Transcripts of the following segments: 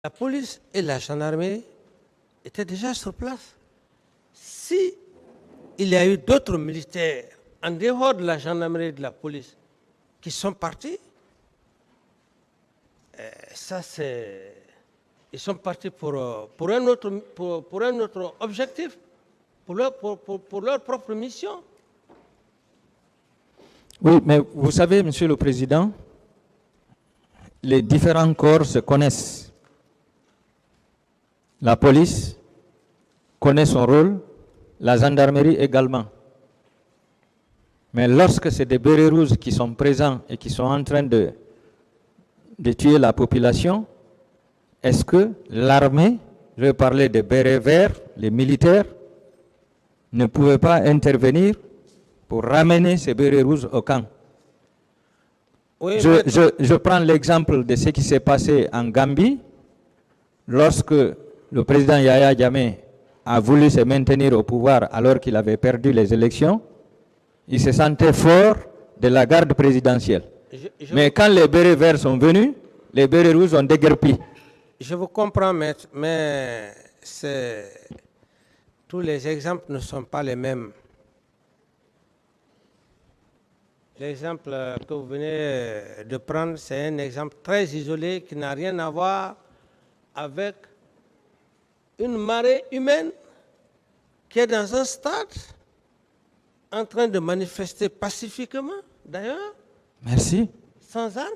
La police et la gendarmerie étaient déjà sur place. Si il y a eu d'autres militaires en dehors de la gendarmerie et de la police qui sont partis, ça c'est... Ils sont partis pour un autre objectif, pour leur propre mission. Oui, mais vous savez, Monsieur le Président, les différents corps se connaissent. La police connaît son rôle, la gendarmerie également. Mais lorsque c'est des bérets rouges qui sont présents et qui sont en train de tuer la population, est-ce que l'armée, je vais parler des bérets verts, les militaires, ne pouvaient pas intervenir pour ramener ces bérets rouges au camp? Oui, je prends l'exemple de ce qui s'est passé en Gambie, lorsque le président Yahya Jammeh a voulu se maintenir au pouvoir alors qu'il avait perdu les élections. Il se sentait fort de la garde présidentielle. Mais quand les bérets verts sont venus, les bérets rouges ont déguerpi. Je vous comprends, maître, mais tous les exemples ne sont pas les mêmes. L'exemple que vous venez de prendre, c'est un exemple très isolé qui n'a rien à voir avec une marée humaine qui est dans un stade en train de manifester pacifiquement, d'ailleurs. Merci. Sans armes,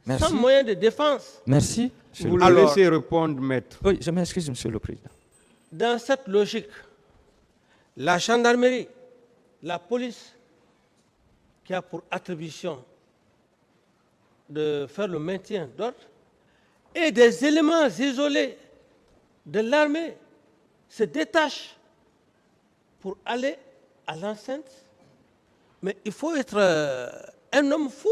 Merci. sans moyen de défense. Merci. Vous le laissez répondre, maître. Oui, je m'excuse, Monsieur le Président. Dans cette logique, la gendarmerie, la police, qui a pour attribution de faire le maintien d'ordre, et des éléments isolés de l'armée se détachent pour aller à l'enceinte. Mais il faut être un homme fou,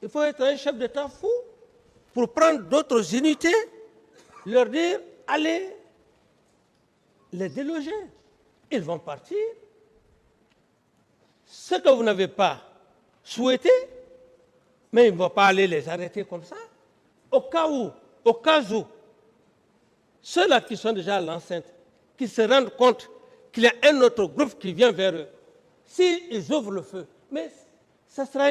il faut être un chef d'État fou pour prendre d'autres unités, leur dire allez les déloger. Ils vont partir. Ce que vous n'avez pas souhaité, mais ils ne vont pas aller les arrêter comme ça. Au cas où, ceux-là qui sont déjà à l'enceinte, qui se rendent compte qu'il y a un autre groupe qui vient vers eux, s'ils ouvrent le feu, mais ça sera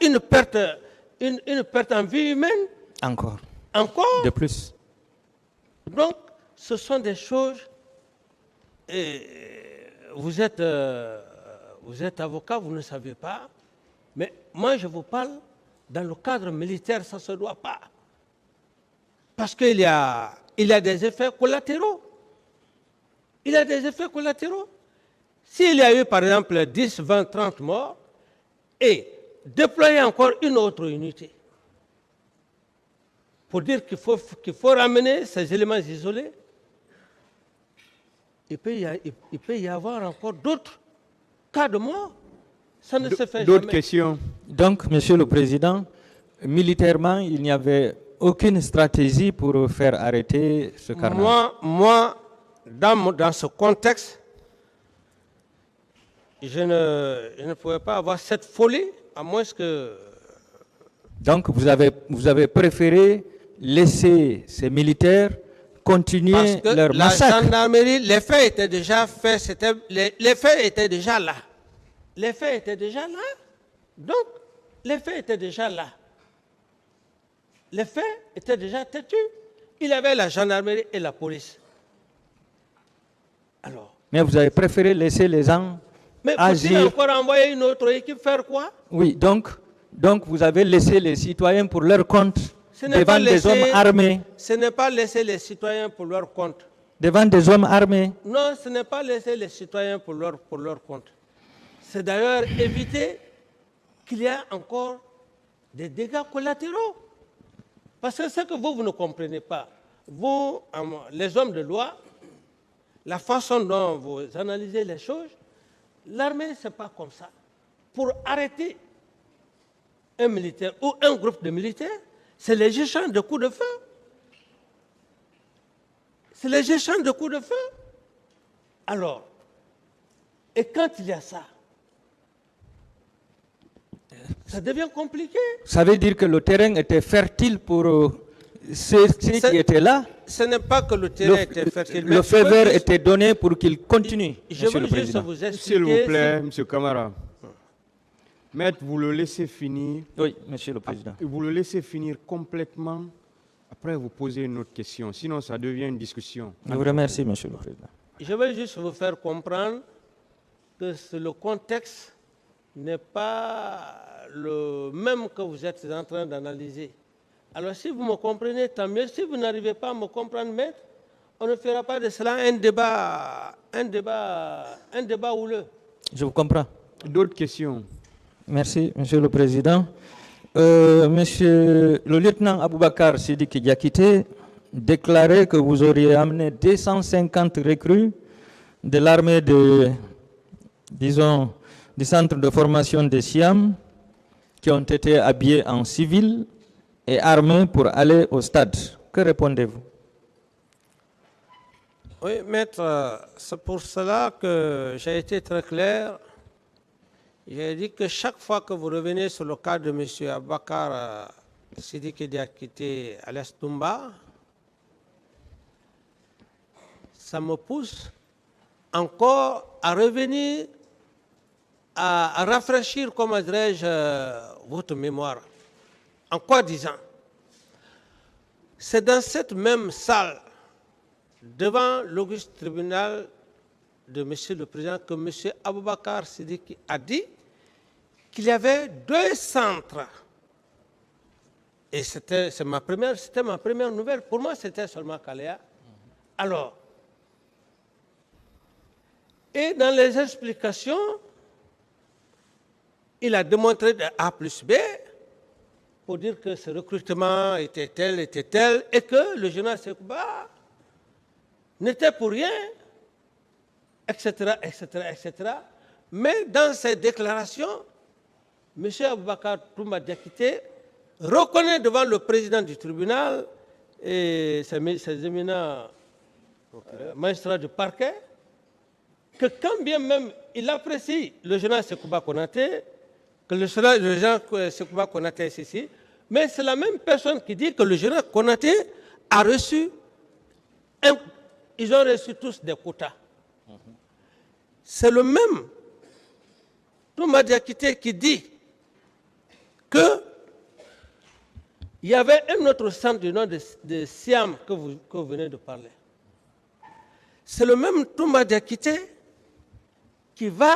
une perte en vie humaine. Encore. Encore. De plus. Donc, ce sont des choses... Vous êtes avocat, vous ne savez pas, mais moi je vous parle dans le cadre militaire, ça ne se doit pas. Parce qu'il y a des effets collatéraux. Il y a des effets collatéraux. S'il y a eu par exemple 10, 20, 30 morts, et déployer encore une autre unité, pour dire qu'il faut ramener ces éléments isolés, il peut y avoir encore d'autres cas de mort. Ça ne se fait jamais. D'autres questions? Donc, Monsieur le Président, militairement, il n'y avait aucune stratégie pour faire arrêter ce carnage. Moi, dans ce contexte, je ne pouvais pas avoir cette folie, à moins que... Donc, vous avez préféré laisser ces militaires continuer Parce que leur la massacre. gendarmerie, les faits étaient déjà faits, les faits étaient déjà là. Les faits étaient déjà là. Donc, les faits étaient déjà là. Les faits étaient déjà têtus. Il y avait la gendarmerie et la police. Alors. Mais vous avez préféré laisser les gens Mais agir. faut-il encore envoyer une autre équipe faire quoi? Oui, donc vous avez laissé les citoyens pour leur compte devant des hommes armés. Ce n'est pas laisser les citoyens pour leur compte. Devant des hommes armés. Non, ce n'est pas laisser les citoyens pour leur compte. C'est d'ailleurs éviter qu'il y ait encore des dégâts collatéraux. Parce que ce que vous ne comprenez pas, vous, les hommes de loi, la façon dont vous analysez les choses, l'armée, ce n'est pas comme ça. Pour arrêter un militaire ou un groupe de militaires, c'est les échanges de coups de feu. C'est les échanges de coups de feu. Alors, et quand il y a ça, ça devient compliqué. Ça veut dire que le terrain était fertile pour ceux qui étaient là. Ce n'est pas que le terrain était fertile. Le feu vert était donné pour qu'il continue, Je Monsieur veux le juste Président. vous expliquer. S'il vous plaît, Monsieur Camara. Maître, vous le laissez finir. Oui, Monsieur le Président. Vous le laissez finir complètement. Après, vous posez une autre question. Sinon, ça devient une discussion. Je vous remercie, Monsieur le Président. Je veux juste vous faire comprendre que le contexte n'est pas le même que vous êtes en train d'analyser. Alors si vous me comprenez, tant mieux. Si vous n'arrivez pas à me comprendre, maître, on ne fera pas de cela un débat houleux. Je vous comprends. D'autres questions? Merci, Monsieur le Président. Monsieur le lieutenant Aboubakar Sidiki Diakité déclarait que vous auriez amené 250 recrues de l'armée du centre de formation de Siam qui ont été habillés en civil et armés pour aller au stade. Que répondez-vous? Oui, maître, c'est pour cela que j'ai été très clair. J'ai dit que chaque fois que vous revenez sur le cas de M. Aboubakar Sidiki Diakité à l'Estumba, ça me pousse encore à revenir, à rafraîchir, comment dirais-je, votre mémoire. En quoi disant? C'est dans cette même salle, devant l'auguste tribunal de M. le Président, que M. Aboubakar Sidiki a dit qu'il y avait 2 centres. Et c'était ma première nouvelle. Pour moi, c'était seulement Kalea. Alors, et dans les explications, il a démontré de A plus B pour dire que ce recrutement était tel, et que le général Sekouba n'était pour rien, etc., etc., etc. Mais dans ses déclarations, M. Aboubakar Toumba Diakité reconnaît devant le président du tribunal et ses éminents magistrats du parquet que quand bien même il apprécie le général Sekouba Konaté, que le général Sekouba Konaté est ici, mais c'est la même personne qui dit que le général Konaté a reçu, ils ont reçu tous des quotas. C'est le même Toumba Diakité qui dit qu'il y avait un autre centre du nom de Siam que vous venez de parler. C'est le même Toumba Diakité qui va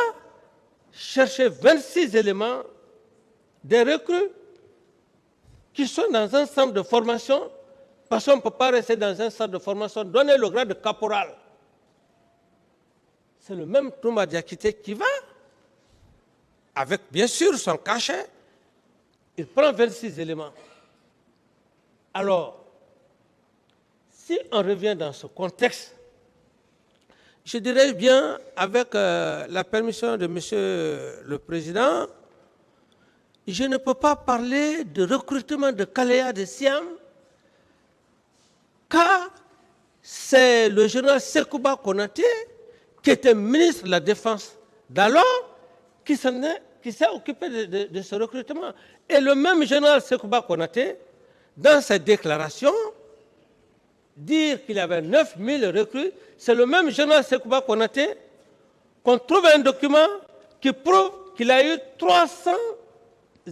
chercher 26 éléments, des recrues qui sont dans un centre de formation, parce qu'on ne peut pas rester dans un centre de formation, donner le grade de caporal. C'est le même Toumba Diakité qui va, avec bien sûr son cachet, il prend 26 éléments. Alors, si on revient dans ce contexte, je dirais bien, avec la permission de Monsieur le Président, je ne peux pas parler de recrutement de Kalea de Siam, car c'est le général Sekouba Konaté, qui était ministre de la Défense d'alors, qui s'est occupé de ce recrutement. Et le même général Sekouba Konaté, dans ses déclarations, dire qu'il y avait 9000 recrues, c'est le même général Sekouba Konaté qu'on trouve un document qui prouve qu'il a eu 300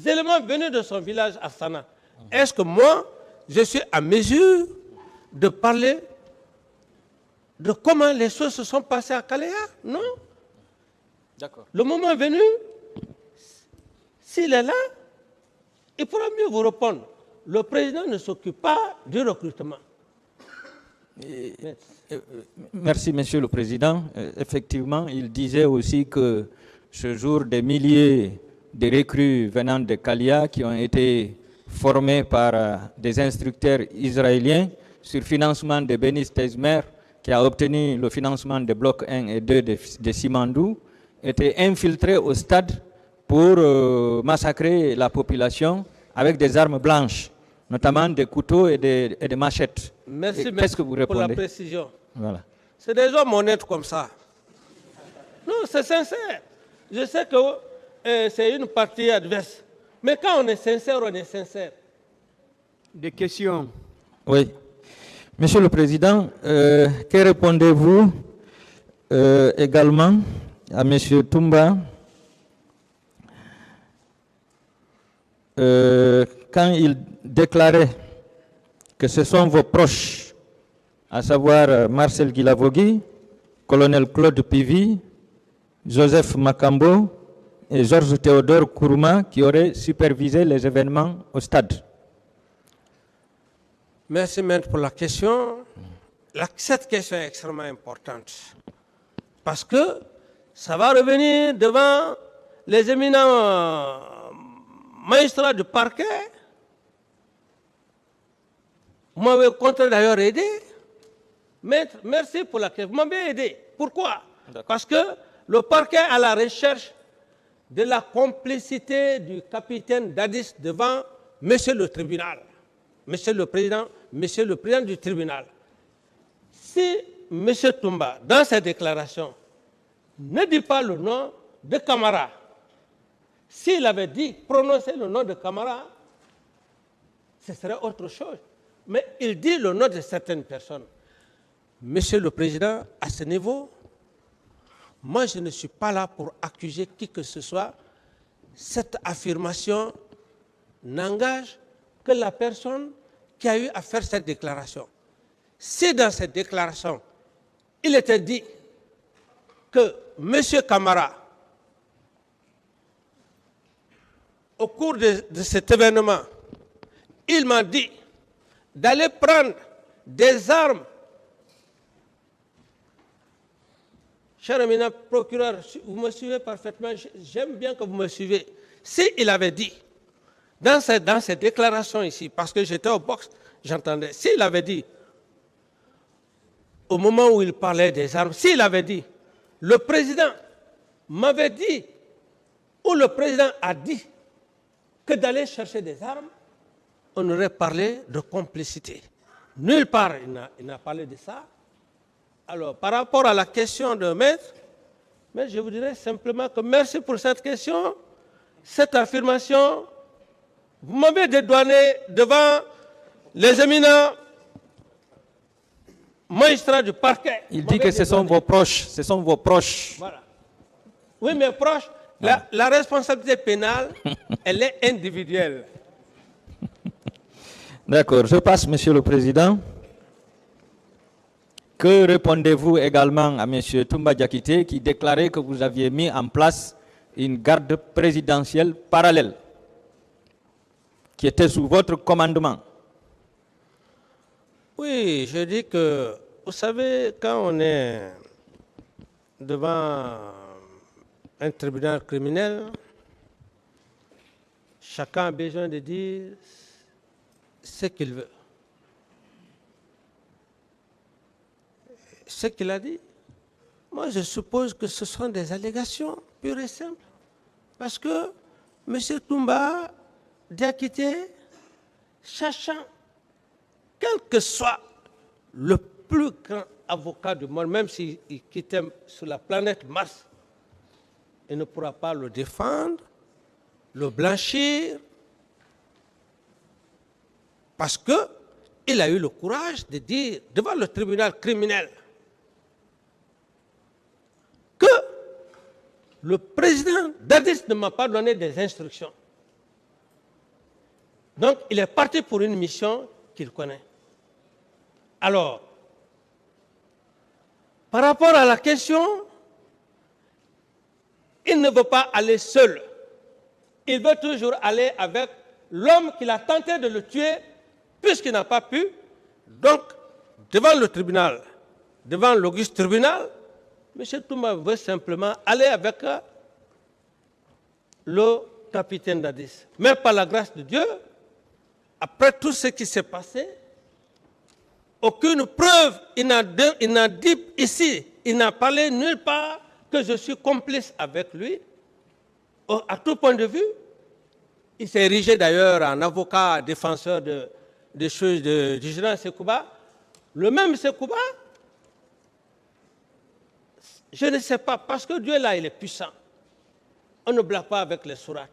éléments venus de son village à Sana. Est-ce que moi, je suis à mesure de parler de comment les choses se sont passées à Kalea? Non. D'accord. Le moment venu, s'il est là, il pourra mieux vous répondre. Le président ne s'occupe pas du recrutement. Merci, Monsieur le Président. Effectivement, il disait aussi que ce jour, des milliers de recrues venant de Kalea qui ont été formés par des instructeurs israéliens sur financement de Benis Teismer, qui a obtenu le financement des blocs 1 et 2 de Simandou, étaient infiltrés au stade pour massacrer la population avec des armes blanches, notamment des couteaux et des machettes. Merci, qu'est-ce que vous répondez? Pour la précision. Voilà. C'est des hommes honnêtes comme ça. Non, c'est sincère. Je sais que c'est une partie adverse. Mais quand on est sincère, on est sincère. Des questions. Oui. Monsieur le Président, que répondez-vous également à Monsieur Toumba quand il déclarait que ce sont vos proches, à savoir Marcel Guilavogui, colonel Claude Pivy, Joseph Makambo et Georges Théodore Kourouma qui auraient supervisé les événements au stade? Merci, maître, pour la question. Cette question est extrêmement importante parce que ça va revenir devant les éminents magistrats du parquet. Vous m'avez d'ailleurs aidé. Maître, merci pour la question. Vous m'avez aidé. Pourquoi? Parce que le parquet est à la recherche de la complicité du capitaine Dadis devant monsieur le tribunal, monsieur le président du tribunal. Si monsieur Toumba, dans sa déclaration, ne dit pas le nom de Camara, s'il avait dit, prononcé le nom de Camara, ce serait autre chose. Mais il dit le nom de certaines personnes. Monsieur le Président, à ce niveau, moi je ne suis pas là pour accuser qui que ce soit. Cette affirmation n'engage que la personne qui a eu à faire cette déclaration. Si dans cette déclaration, il était dit que M. Camara, au cours de cet événement, il m'a dit d'aller prendre des armes. Cher éminent procureur, vous me suivez parfaitement, j'aime bien que vous me suivez. S'il avait dit, dans cette déclaration ici, parce que j'étais au box, j'entendais, s'il avait dit, au moment où il parlait des armes, s'il avait dit, le président m'avait dit, ou le président a dit, que d'aller chercher des armes, on aurait parlé de complicité. Nulle part il n'a parlé de ça. Alors, par rapport à la question de maître, mais je vous dirais simplement que merci pour cette question, cette affirmation. Vous m'avez dédouané devant les éminents magistrats du parquet. Il dit que ce sont vos proches, ce sont vos proches. Voilà. Oui, mes proches, la responsabilité pénale, elle est individuelle. D'accord, je passe, Monsieur le Président. Que répondez-vous également à M. Toumba Diakité qui déclarait que vous aviez mis en place une garde présidentielle parallèle qui était sous votre commandement? Oui, je dis que, vous savez, quand on est devant un tribunal criminel, chacun a besoin de dire ce qu'il veut. Ce qu'il a dit, moi je suppose que ce sont des allégations pures et simples. Parce que M. Toumba Diakité, sachant, quel que soit le plus grand avocat du monde, même s'il quittait sur la planète Mars, il ne pourra pas le défendre, le blanchir, parce qu'il a eu le courage de dire devant le tribunal criminel que le président Dadis ne m'a pas donné des instructions. Donc, il est parti pour une mission qu'il connaît. Alors, par rapport à la question, il ne veut pas aller seul. Il veut toujours aller avec l'homme qu'il a tenté de le tuer, puisqu'il n'a pas pu. Donc, devant le tribunal, devant l'auguste tribunal, M. Toumba veut simplement aller avec le capitaine Dadis. Mais par la grâce de Dieu, après tout ce qui s'est passé, aucune preuve, il n'a dit ici, il n'a parlé nulle part que je suis complice avec lui. À tout point de vue, il s'est érigé d'ailleurs en avocat défenseur des choses du général Sekouba. Le même Sekouba, je ne sais pas, parce que Dieu là, il est puissant. On ne blague pas avec les sourates.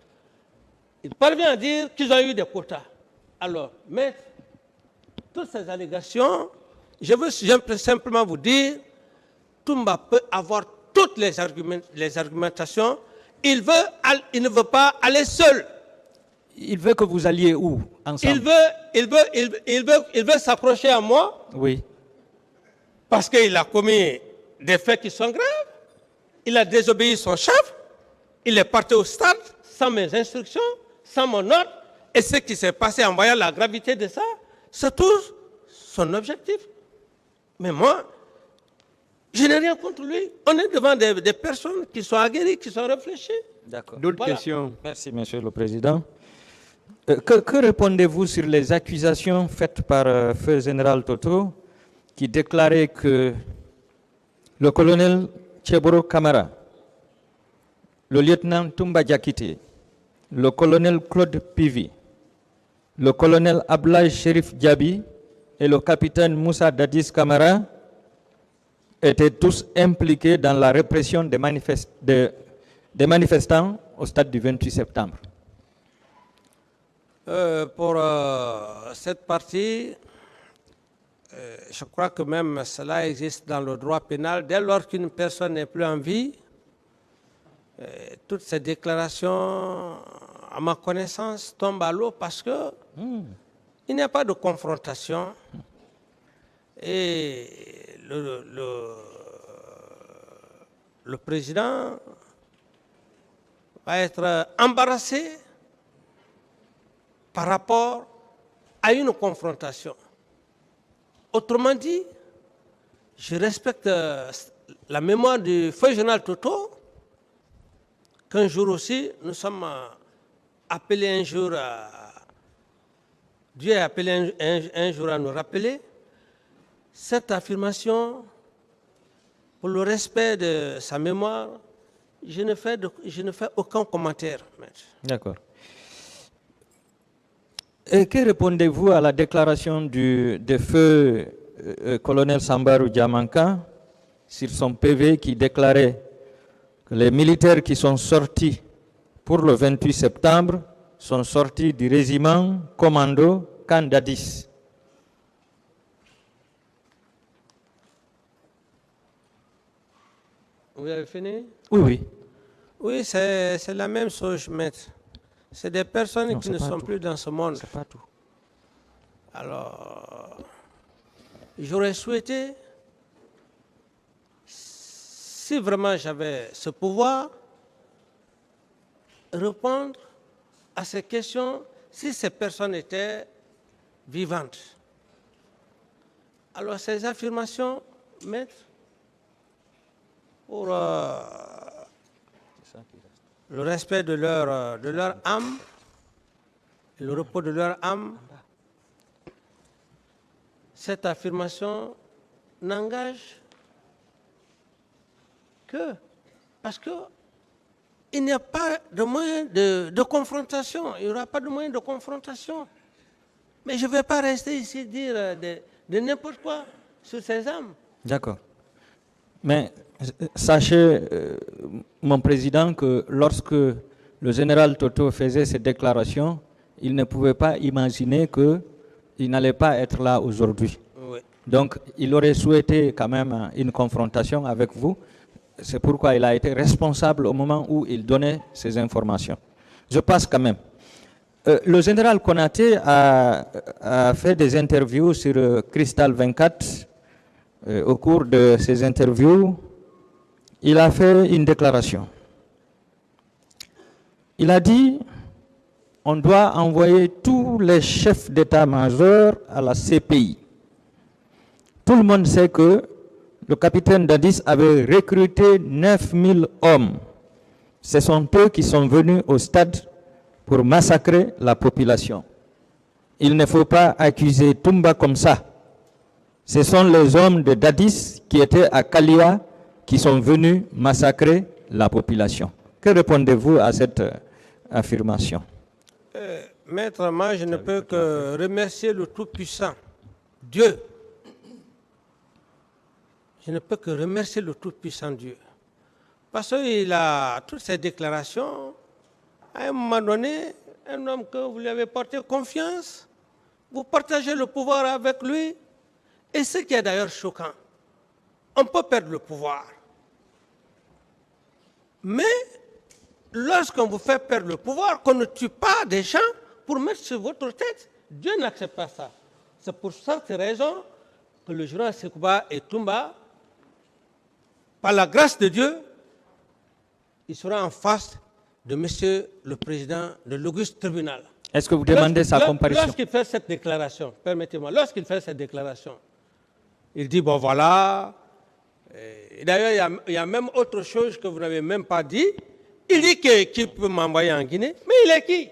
Il parvient à dire qu'ils ont eu des quotas. Alors, maître, toutes ces allégations, je veux simplement vous dire, Toumba peut avoir toutes les argumentations. Il ne veut pas aller seul. Il veut que vous alliez où ensemble? Il veut s'approcher à moi. Oui. Parce qu'il a commis des faits qui sont graves. Il a désobéi son chef. Il est parti au stade sans mes instructions, sans mon ordre. Et ce qui s'est passé en voyant la gravité de ça, c'est tout son objectif. Mais moi, je n'ai rien contre lui. On est devant des personnes qui sont aguerries, qui sont réfléchies. D'accord. D'autres questions? Merci, Monsieur le Président. Que répondez-vous sur les accusations faites par Feu Général Toto qui déclarait que le colonel Cheboro Kamara, le lieutenant Toumba Diakité, le colonel Claude Pivi, le colonel Ablaye Sherif Diaby et le capitaine Moussa Dadis Kamara étaient tous impliqués dans la répression des manifestants au stade du 28 septembre? Pour cette partie, je crois que même cela existe dans le droit pénal. Dès lors qu'une personne n'est plus en vie, toutes ces déclarations, à ma connaissance, tombent à l'eau parce que il n'y a pas de confrontation. Et le président va être embarrassé par rapport à une confrontation. Autrement dit, je respecte la mémoire du feu général Toto, qu'un jour aussi, nous sommes appelés un jour Dieu a appelé un jour à nous rappeler cette affirmation. Pour le respect de sa mémoire, je ne fais aucun commentaire. D'accord. Et que répondez-vous à la déclaration de feu colonel Sambarou Diamanka sur son PV qui déclarait que les militaires qui sont sortis pour le 28 septembre sont sortis du régiment commando Kandadis? Vous avez fini? Oui, oui. Oui, c'est la même chose, maître. C'est des personnes qui ne sont plus dans ce monde. C'est pas tout. Alors, j'aurais souhaité, si vraiment j'avais ce pouvoir, répondre à ces questions si ces personnes étaient vivantes. Alors, ces affirmations, maître, pour le respect de leur âme, et le repos de leur âme, cette affirmation n'engage que parce qu'il n'y a pas de moyen de confrontation, il n'y aura pas de moyen de confrontation. Mais je ne vais pas rester ici dire de n'importe quoi sur ces âmes. D'accord. Mais sachez, mon président, que lorsque le général Toto faisait cette déclaration, il ne pouvait pas imaginer qu'il n'allait pas être là aujourd'hui. Oui. Donc, il aurait souhaité quand même une confrontation avec vous. C'est pourquoi il a été responsable au moment où il donnait ces informations. Je passe quand même. Le général Konaté a fait des interviews sur Cristal 24. Au cours de ces interviews, il a fait une déclaration. Il a dit: on doit envoyer tous les chefs d'état-major à la CPI. Tout le monde sait que le capitaine Dadis avait recruté 9000 hommes. Ce sont eux qui sont venus au stade pour massacrer la population. Il ne faut pas accuser Toumba comme ça. Ce sont les hommes de Dadis qui étaient à Kalia qui sont venus massacrer la population. Que répondez-vous à cette affirmation? Maître, moi je ne peux que remercier le Tout-Puissant, Dieu. Je ne peux que remercier le Tout-Puissant Dieu. Parce qu'il a toutes ces déclarations, à un moment donné, un homme que vous lui avez porté confiance, vous partagez le pouvoir avec lui. Et ce qui est d'ailleurs choquant, on peut perdre le pouvoir. Mais lorsqu'on vous fait perdre le pouvoir, qu'on ne tue pas des gens pour mettre sur votre tête, Dieu n'accepte pas ça. C'est pour cette raison que le général Sekouba et Toumba, par la grâce de Dieu, il sera en face de Monsieur le Président de l'Auguste Tribunal. Est-ce que vous demandez sa comparution? Lorsqu'il fait cette déclaration, permettez-moi, lorsqu'il fait cette déclaration, il dit, bon voilà, d'ailleurs il y a même autre chose que vous n'avez même pas dit, il dit qu'il peut m'envoyer en Guinée, mais il est qui?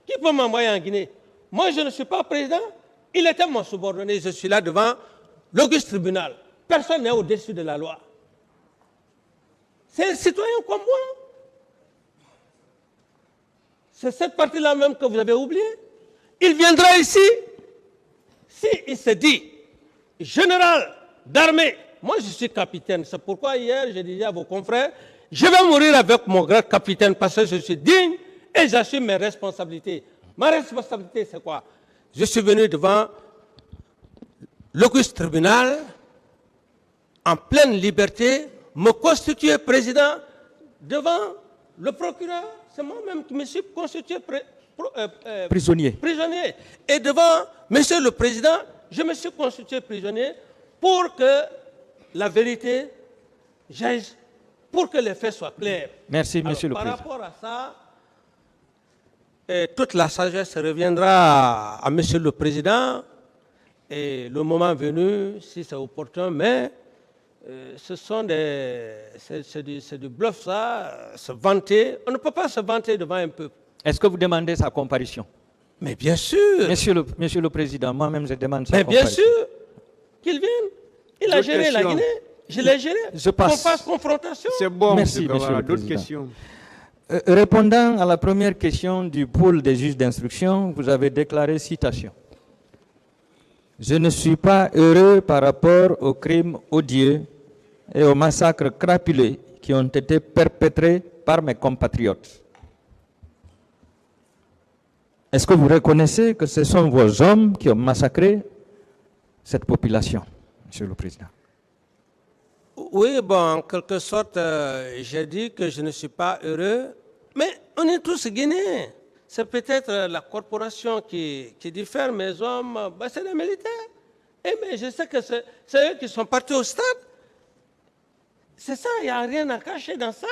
Qui peut m'envoyer en Guinée? Moi je ne suis pas président, il était mon subordonné, je suis là devant l'Auguste Tribunal. Personne n'est au-dessus de la loi. C'est un citoyen comme moi. C'est cette partie-là même que vous avez oubliée. Il viendra ici, s'il se dit, général d'armée, moi je suis capitaine, c'est pourquoi hier je disais à vos confrères, je vais mourir avec mon grand capitaine parce que je suis digne et j'assume mes responsabilités. Ma responsabilité c'est quoi? Je suis venu devant l'Auguste Tribunal en pleine liberté, me constituer président devant le procureur. C'est moi-même qui me suis constitué prisonnier. Et devant Monsieur le Président, je me suis constitué prisonnier pour que la vérité jaillit, pour que les faits soient clairs. Merci, Monsieur le Président. Par rapport à ça, toute la sagesse reviendra à Monsieur le Président et le moment venu, si c'est opportun, mais ce sont c'est du bluff ça, se vanter. On ne peut pas se vanter devant un peuple. Est-ce que vous demandez sa comparution? Mais bien sûr. Monsieur le Président, moi-même je demande sa comparution. Mais bien sûr qu'il vienne. Il a géré la Guinée. Je l'ai géré. Je passe. Qu'on fasse confrontation. C'est bon, merci, Monsieur le d'autres Président. questions. Répondant à la première question du pôle des juges d'instruction, vous avez déclaré, citation, « Je ne suis pas heureux par rapport aux crimes odieux et aux massacres crapuleux qui ont été perpétrés par mes compatriotes. » Est-ce que vous reconnaissez que ce sont vos hommes qui ont massacré cette population, Monsieur le Président? Oui, bon, en quelque sorte, j'ai dit que je ne suis pas heureux, mais on est tous Guinéens. C'est peut-être la corporation qui diffère, mes hommes, ben, c'est les militaires. Mais je sais que c'est eux qui sont partis au stade. C'est ça, il n'y a rien à cacher dans ça.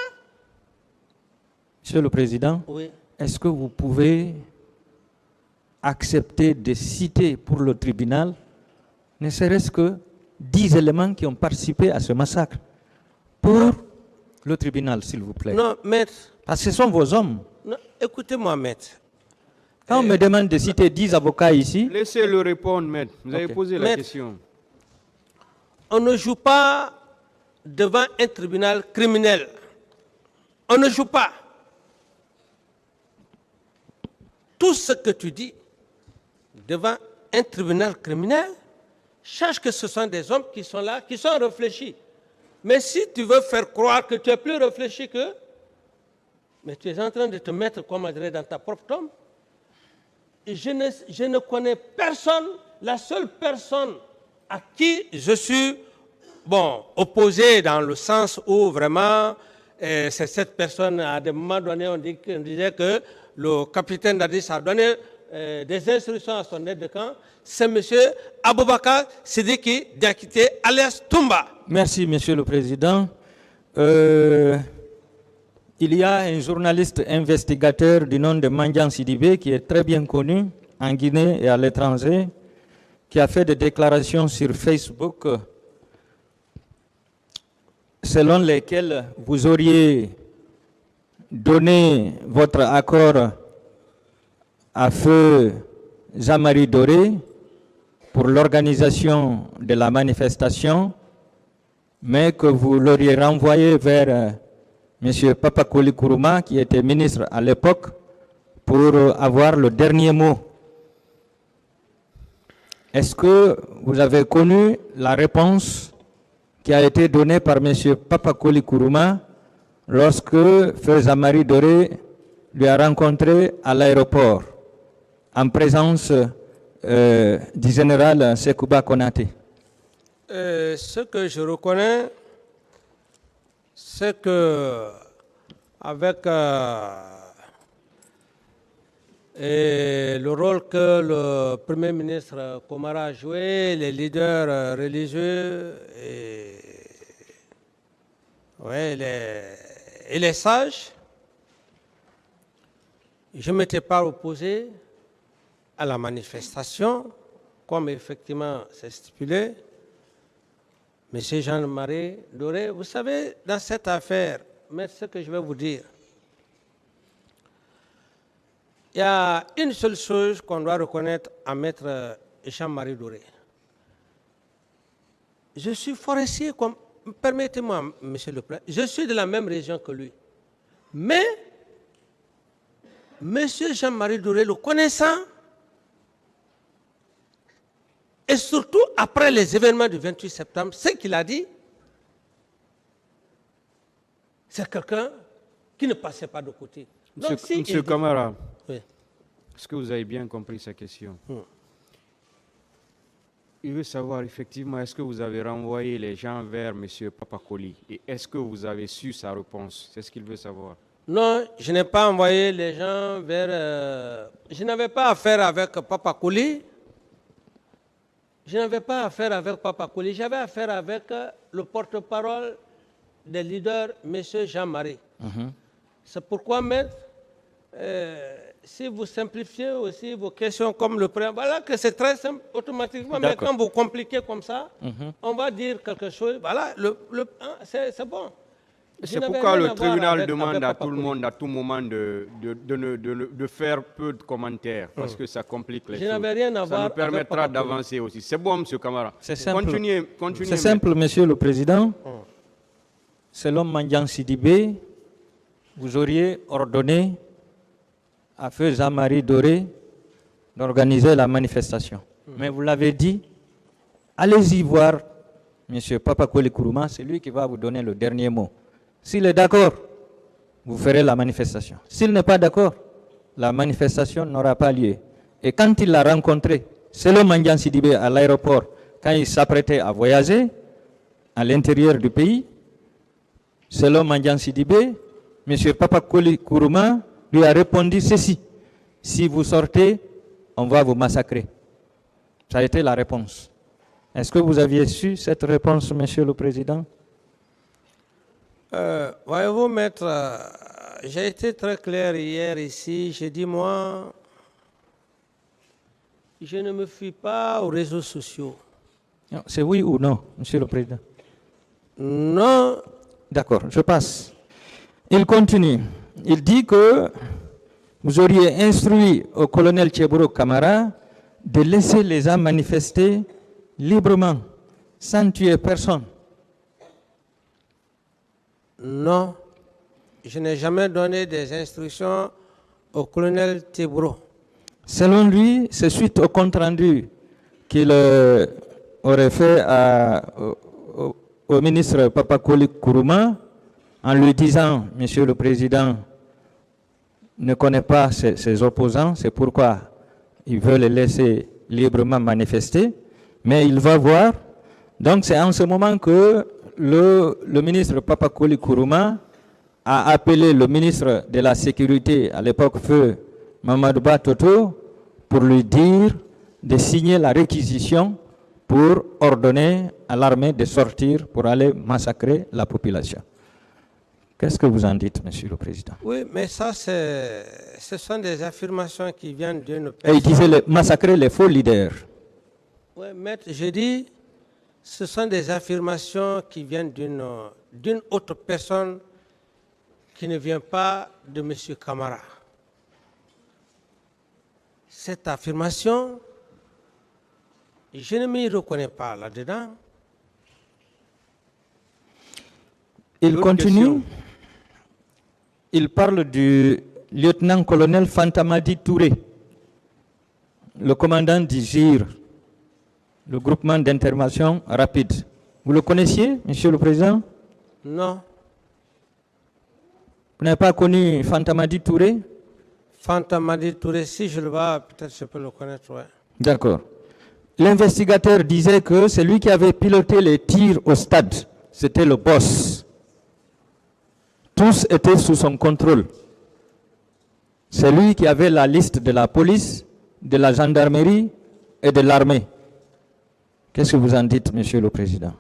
Monsieur le Président, oui. Est-ce que vous pouvez accepter de citer pour le tribunal, ne serait-ce que 10 éléments qui ont participé à ce massacre pour le tribunal, s'il vous plaît? Non, maître. Parce que ce sont vos hommes. Écoutez-moi, maître. Quand on me demande de citer 10 avocats ici... Laissez-le répondre, maître. Vous avez posé la question. On ne joue pas devant un tribunal criminel. On ne joue pas. Tout ce que tu dis devant un tribunal criminel, sache que ce sont des hommes qui sont là, qui sont réfléchis. Mais si tu veux faire croire que tu es plus réfléchi qu'eux, mais tu es en train de te mettre, comme on dirait, dans ta propre tombe. Je ne connais personne, la seule personne à qui je suis opposé dans le sens où vraiment c'est cette personne, à des moments donnés, on disait que le capitaine Dadis a donné des instructions à son aide de camp, c'est M. Aboubakar Sidiki Diakité alias Toumba. Merci, Monsieur le Président. Il y a un journaliste investigateur du nom de Mandian Sidibé qui est très bien connu en Guinée et à l'étranger, qui a fait des déclarations sur Facebook selon lesquelles vous auriez donné votre accord à feu Jean-Marie Doré pour l'organisation de la manifestation, mais que vous l'auriez renvoyé vers M. Papakoli Kourouma, qui était ministre à l'époque, pour avoir le dernier mot. Est-ce que vous avez connu la réponse qui a été donnée par M. Papakoli Kourouma lorsque Feu Jean-Marie Doré lui a rencontré à l'aéroport en présence du général Sekouba Konaté? Ce que je reconnais, c'est que avec le rôle que le Premier ministre Komara a joué, les leaders religieux et les sages, je ne m'étais pas opposé à la manifestation, comme effectivement c'est stipulé. Monsieur Jean-Marie Doré, vous savez, dans cette affaire, mais ce que je vais vous dire, il y a une seule chose qu'on doit reconnaître à Maître Jean-Marie Doré. Je suis forestier, comme, permettez-moi, Monsieur le Président, je suis de la même région que lui. Mais, Monsieur Jean-Marie Doré, le connaissant, et surtout après les événements du 28 septembre, ce qu'il a dit, c'est quelqu'un qui ne passait pas de côté. Donc, Monsieur Kamara, oui. est-ce que vous avez bien compris sa question? Il veut savoir effectivement, est-ce que vous avez renvoyé les gens vers M. Papakoli et est-ce que vous avez su sa réponse? C'est ce qu'il veut savoir. Non, je n'ai pas envoyé les gens vers... je n'avais pas affaire avec Papakoli. Je n'avais pas affaire avec Papakoli. J'avais affaire avec le porte-parole des leaders, M. Jean-Marie. C'est pourquoi, maître, si vous simplifiez aussi vos questions comme le président, voilà que c'est très simple automatiquement, mais quand vous compliquez comme ça, on va dire quelque chose, voilà, c'est bon. C'est pourquoi le tribunal demande à tout le monde, à tout moment, de faire peu de commentaires, parce que ça complique les choses. Ça nous permettra d'avancer aussi. C'est bon, M. Kamara. C'est simple. Continuez. C'est simple, Monsieur le Président. Selon Mandiang Sidibé, vous auriez ordonné à Feu Jean-Marie Doré d'organiser la manifestation. Mais vous l'avez dit, allez-y voir M. Papakoli Kourouma, c'est lui qui va vous donner le dernier mot. S'il est d'accord, vous ferez la manifestation. S'il n'est pas d'accord, la manifestation n'aura pas lieu. Et quand il l'a rencontré, selon Mandiang Sidibé à l'aéroport, quand il s'apprêtait à voyager à l'intérieur du pays, selon Mandiang Sidibé, M. Papakoli Kourouma lui a répondu ceci: si vous sortez, on va vous massacrer. Ça a été la réponse. Est-ce que vous aviez su cette réponse, Monsieur le Président? Voyez-vous, maître, j'ai été très clair hier ici. J'ai dit, moi, je ne me fie pas aux réseaux sociaux. C'est oui ou non, Monsieur le Président? Non. D'accord, je passe. Il continue. Il dit que vous auriez instruit au colonel Tchéboro Kamara de laisser les gens manifester librement, sans tuer personne. Non, je n'ai jamais donné des instructions au colonel Tchéboro. Selon lui, c'est suite au compte-rendu qu'il aurait fait au ministre Papakoli Kourouma en lui disant, Monsieur le Président ne connaît pas ses opposants, c'est pourquoi il veut les laisser librement manifester, mais il va voir. Donc c'est en ce moment que le ministre Papakoli Kourouma a appelé le ministre de la Sécurité, à l'époque feu Mamadou Ba Toto, pour lui dire de signer la réquisition pour ordonner à l'armée de sortir pour aller massacrer la population. Qu'est-ce que vous en dites, Monsieur le Président? Oui, mais ça, ce sont des affirmations qui viennent d'une personne. Et il disait massacrer les faux leaders. Oui, maître, je dis, ce sont des affirmations qui viennent d'une autre personne qui ne vient pas de M. Kamara. Cette affirmation, je ne m'y reconnais pas là-dedans. Il continue. Il parle du lieutenant-colonel Fantamadi Touré, le commandant du GIR, le groupement d'intervention rapide. Vous le connaissiez, Monsieur le Président? Non. Vous n'avez pas connu Fantamadi Touré? Fanta Madi Touré, si je le vois, peut-être je peux le connaître, ouais. D'accord. L'investigateur disait que c'est lui qui avait piloté les tirs au stade. C'était le boss. Tous étaient sous son contrôle. C'est lui qui avait la liste de la police, de la gendarmerie et de l'armée. Qu'est-ce que vous en dites, Monsieur le Président?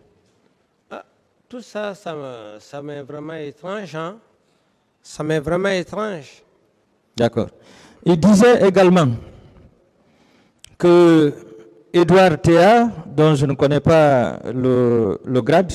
Tout ça, ça m'est vraiment étrange. Hein? Ça m'est vraiment étrange. D'accord. Il disait également que Edouard Théa, dont je ne connais pas le grade,